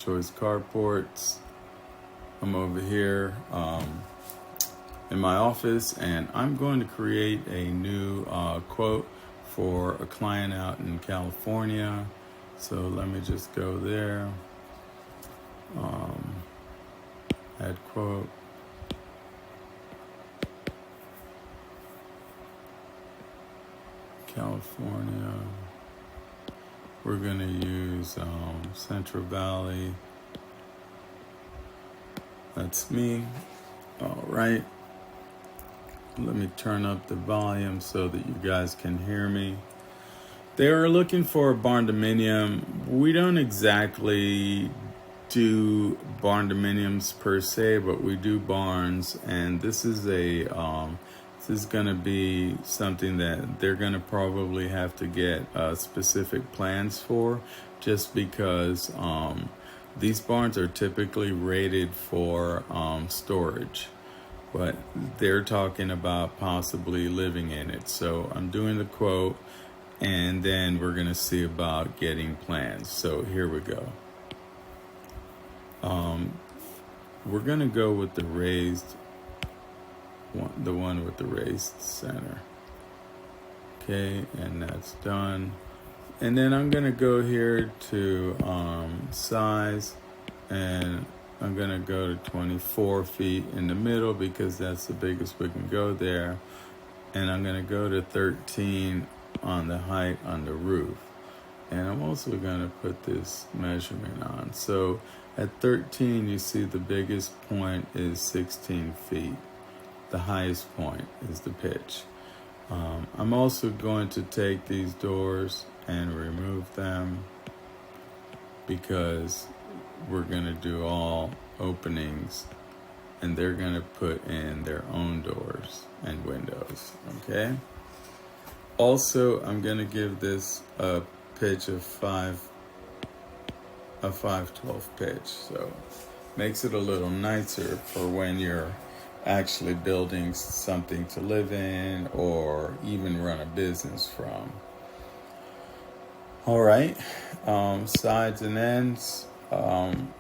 Choice Carports. I'm over here in my office, and I'm going to create a new quote for a client out in California. So let me just go there. Add quote. California. We're going to use Central Valley. That's me. All right. Let me turn up the volume so that you guys can hear me. They are looking for a barn dominium. We don't exactly do barn dominiums per se, but we do barns, and this is going to be something that they're going to probably have to get specific plans for, just because these barns are typically rated for storage, but they're talking about possibly living in it. So I'm doing the quote, and then we're going to see about getting plans. So here we go. We're going to go with the raised one, the one with the raised center. Okay, and that's done. And then I'm going to go here to size, and I'm going to go to 24 feet in the middle because that's the biggest we can go there. And I'm going to go to 13 on the height on the roof. And I'm also going to put this measurement on. So at 13, you see the biggest point is 16 feet. The highest point is the pitch. I'm also going to take these doors and remove them because we're going to do all openings, and they're going to put in their own doors and windows. Okay. Also, I'm going to give this a pitch of 512 pitch, so makes it a little nicer for when you're actually building something to live in or even run a business from. All right, sides and ends. One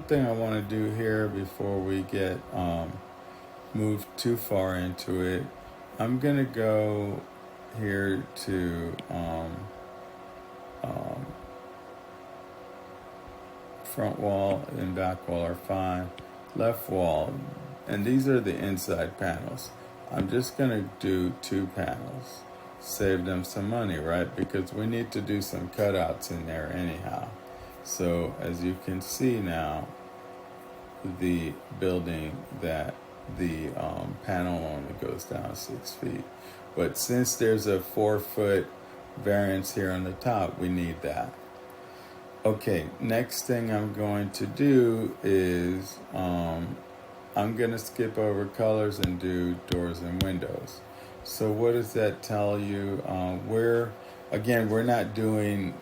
thing I want to do here before we get moved too far into it, I'm gonna go here to front wall and back wall are fine. Left wall, and these are the inside panels. I'm just gonna do 2 panels. Save them some money, right? Because we need to do some cutouts in there anyhow. So as you can see now, the building that the panel only goes down 6 feet. But since there's a 4-foot variance here on the top, we need that. Okay, next thing I'm going to do is I'm going to skip over colors and do doors and windows. So what does that tell you? We're not doing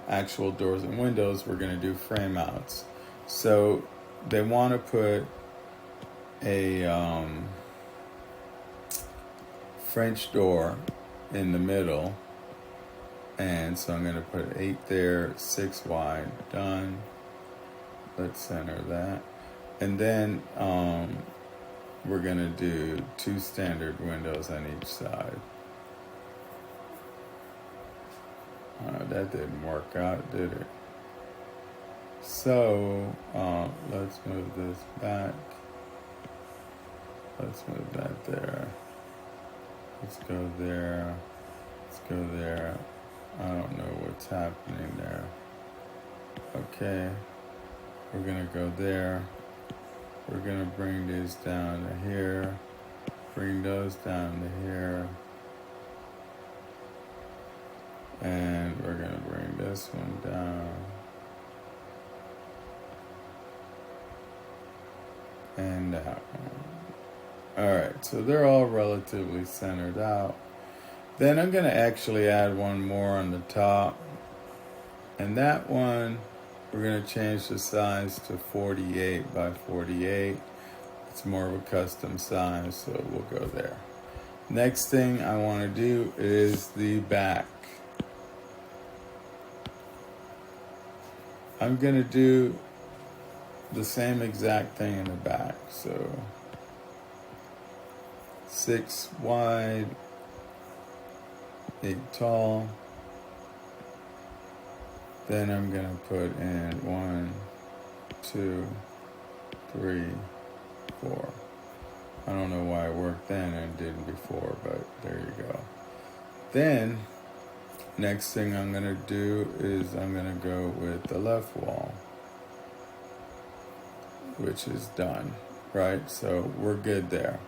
actual doors and windows. We're going to do frame outs. So they want to put a French door in the middle. And so I'm going to put 8 there, 6 wide, done. Let's center that. And then we're going to do 2 standard windows on each side. That didn't work out, did it? So let's move this back. Let's move that there. Let's go there. Let's go there. I don't know what's happening there. Okay, we're gonna go there. We're gonna bring these down to here. Bring those down to here. And we're gonna bring this one down. And that one. All right, so they're all relatively centered out. Then I'm going to actually add one more on the top. And that one, we're going to change the size to 48 by 48. It's more of a custom size, so we'll go there. Next thing I want to do is the back. I'm gonna do the same exact thing in the back. So 6 wide, 8 tall. Then I'm gonna put in 1, 2, 3, 4. I don't know why it worked then and didn't before, but there you go. Then, next thing I'm gonna do is I'm gonna go with the left wall, which is done, right? So we're good there.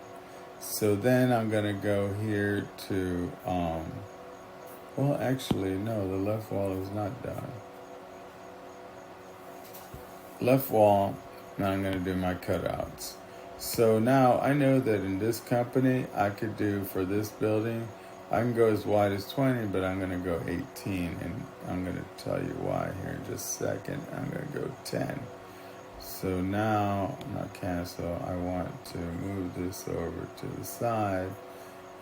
So then I'm gonna go here to, well, actually, no, the left wall is not done. Left wall, now I'm gonna do my cutouts. So now I know that in this company, I could do for this building, I can go as wide as 20, but I'm gonna go 18, and I'm gonna tell you why here in just a second. I'm gonna go 10. So now, not cancel, I want to move this over to the side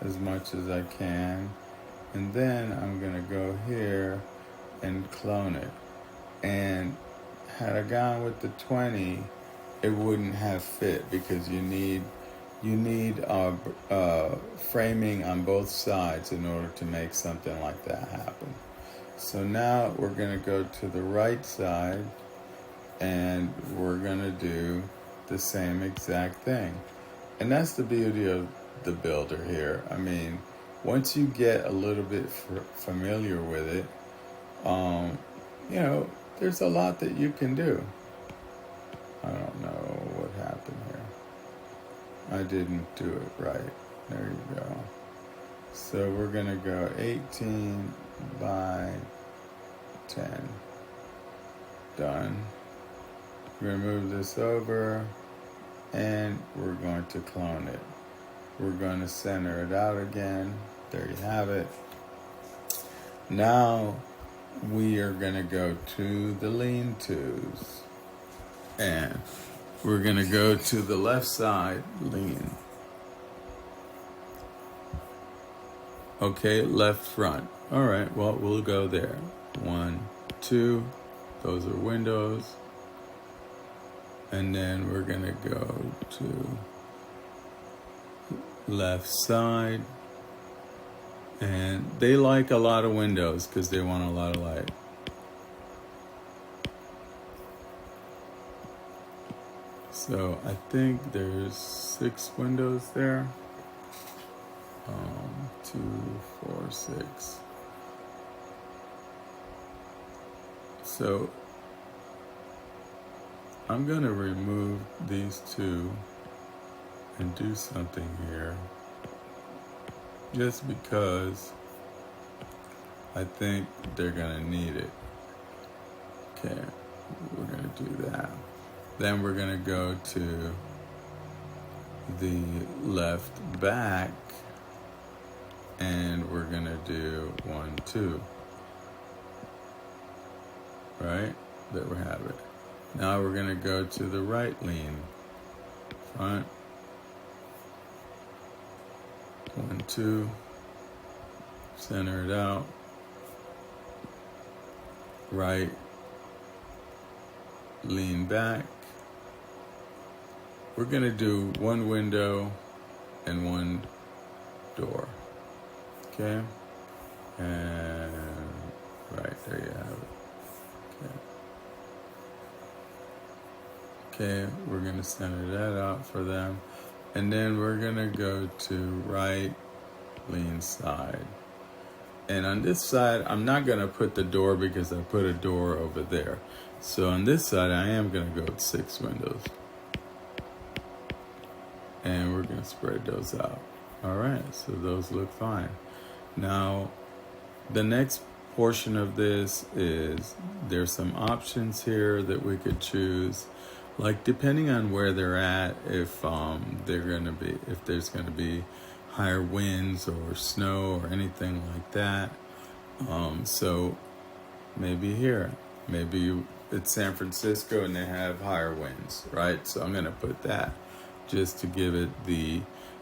as much as I can. And then I'm gonna go here and clone it. And had I gone with the 20, it wouldn't have fit because you need framing on both sides in order to make something like that happen. So now we're gonna go to the right side and we're gonna do the same exact thing. And that's the beauty of the builder here. I mean, once you get a little bit familiar with it, you know, there's a lot that you can do. I don't know what happened here. I didn't do it right. There you go. So we're gonna go 18 by 10. Done. We're gonna move this over and we're going to clone it. We're going to center it out again. There you have it. Now we are gonna go to the lean-tos. And we're gonna go to the left side, lean. Okay, left front. All right, well, we'll go there. 1, 2, those are windows. And then we're gonna go to left side. And they like a lot of windows because they want a lot of light. So I think there's 6 windows there. 2, 4, 6. So I'm gonna remove these 2 and do something here. Just because I think they're gonna need it. Okay, we're gonna do that. Then we're gonna go to the left back and we're gonna do 1, 2. Right? There we have it. Now we're gonna go to the right lean. Front. 1, 2. Center it out. Right. Lean back. We're gonna do 1 window and 1 door. Okay? And right, there you have it. Okay, we're gonna center that out for them. And then we're gonna go to right lean side. And on this side, I'm not gonna put the door because I put a door over there. So on this side, I am gonna go with 6 windows. And we're gonna spread those out. All right, so those look fine. Now, the next portion of this is there's some options here that we could choose. Like depending on where they're at, if there's gonna be higher winds or snow or anything like that. So maybe here, maybe it's San Francisco and they have higher winds, right? So I'm gonna put that just to give it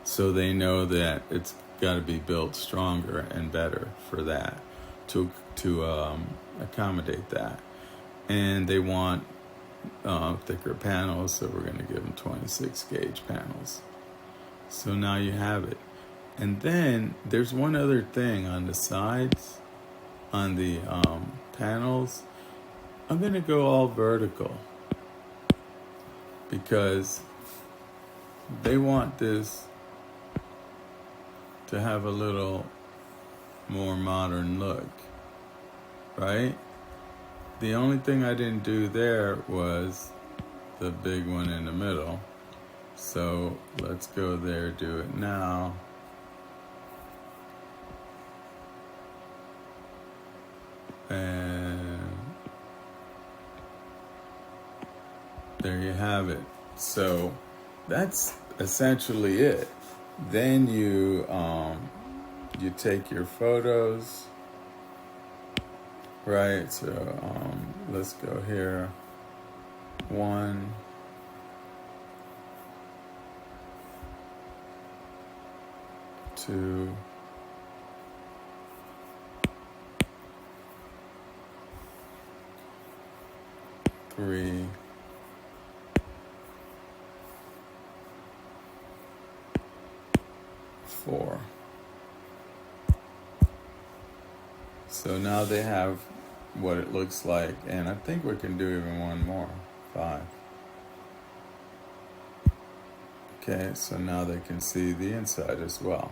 so they know that it's got to be built stronger and better for that to accommodate that. and they want thicker panels, so we're going to give them 26 gauge panels. So now you have it. And then there's one other thing on the sides, on the panels. I'm going to go all vertical because they want this to have a little more modern look, right? The only thing I didn't do there was the big one in the middle. So let's go there, do it now. And there you have it. So that's essentially it. Then you take your photos, right? So let's go here. 1, 2, 3, 4. So now they have what it looks like, and I think we can do even one more. 5. Okay, so now they can see the inside as well.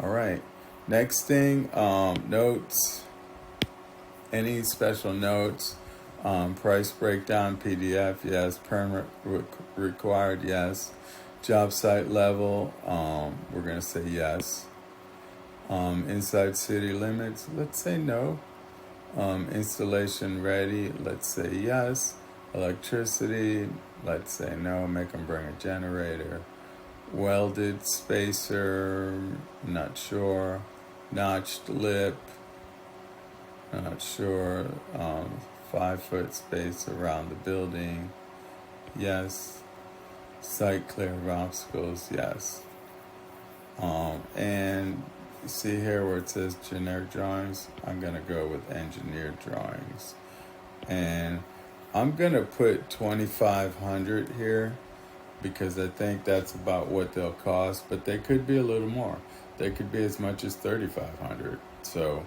All right, next thing, notes. Any special notes? Price breakdown, PDF, yes. Permit required, yes. Job site level, we're going to say yes. Inside city limits, let's say no. Installation ready, let's say yes. Electricity, let's say no. Make them bring a generator. Welded spacer, not sure. Notched lip, not sure. 5-foot space around the building, yes. Site clear of obstacles, yes. And see here where it says generic drawings, I'm going to go with engineered drawings. And I'm going to put 2,500 here because I think that's about what they'll cost, but they could be a little more. They could be as much as 3,500. So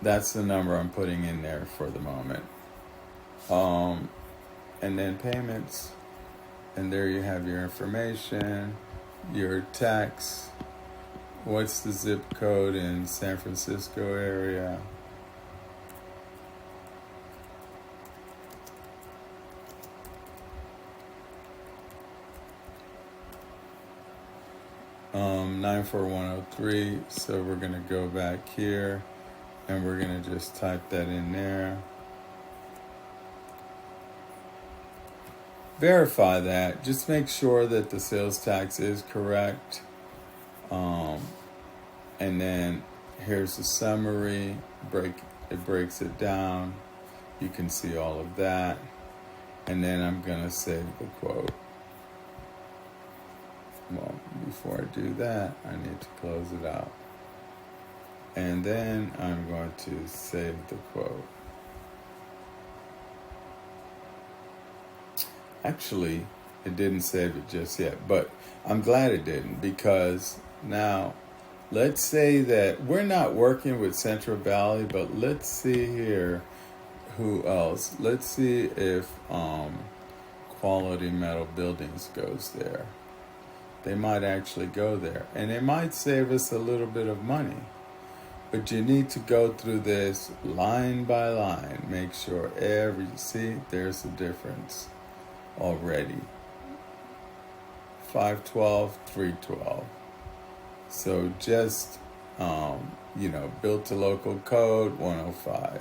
that's the number I'm putting in there for the moment. And then payments. And there you have your information, your tax. What's the zip code in San Francisco area? Um, 94103. So we're going to go back here and we're going to just type that in there. Verify that. Just make sure that the sales tax is correct. And then here's the summary. It breaks it down. You can see all of that. And then I'm going to save the quote. Well, before I do that, I need to close it out. And then I'm going to save the quote. Actually, it didn't save it just yet, but I'm glad it didn't, because now let's say that we're not working with Central Valley, but let's see here who else. Let's see if Quality Metal Buildings goes there. They might actually go there, and it might save us a little bit of money. But you need to go through this line by line. Make sure see, there's the difference already. 512, 312. So just, built to local code 105.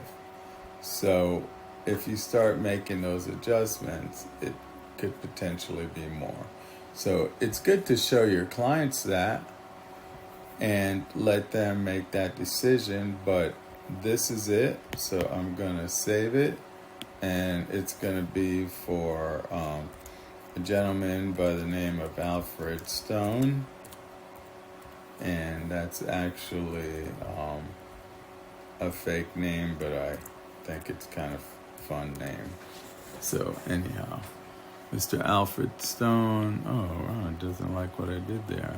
So if you start making those adjustments, it could potentially be more. So it's good to show your clients that and let them make that decision, but this is it. So I'm going to save it, and it's going to be for a gentleman by the name of Alfred Stone, and that's actually a fake name, but I think it's kind of fun name. So anyhow, Mr. Alfred Stone. Oh, it doesn't like what I did there.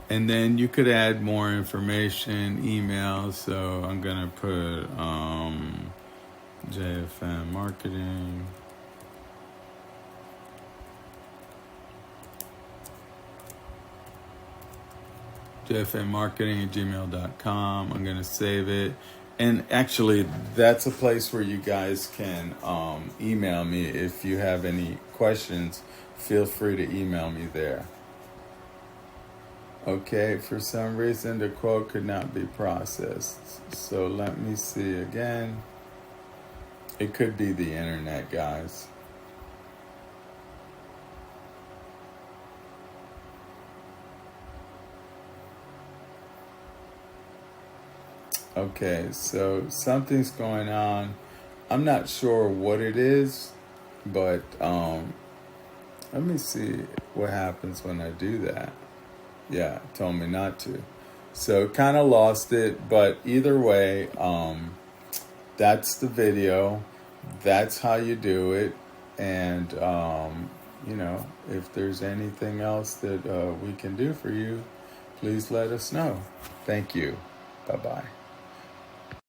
And then you could add more information, email. So I'm gonna put JFM Marketing. jfmmarketing@gmail.com. I'm gonna save it. And actually, that's a place where you guys can email me if you have any questions. Feel free to email me there. Okay, for some reason the quote could not be processed. So let me see again. It could be the internet, guys. Okay, so something's going on. I'm not sure what it is, but let me see what happens when I do that. Yeah, it told me not to. So kind of lost it, but either way, that's the video. That's how you do it. And, if there's anything else that we can do for you, please let us know. Thank you. Bye-bye.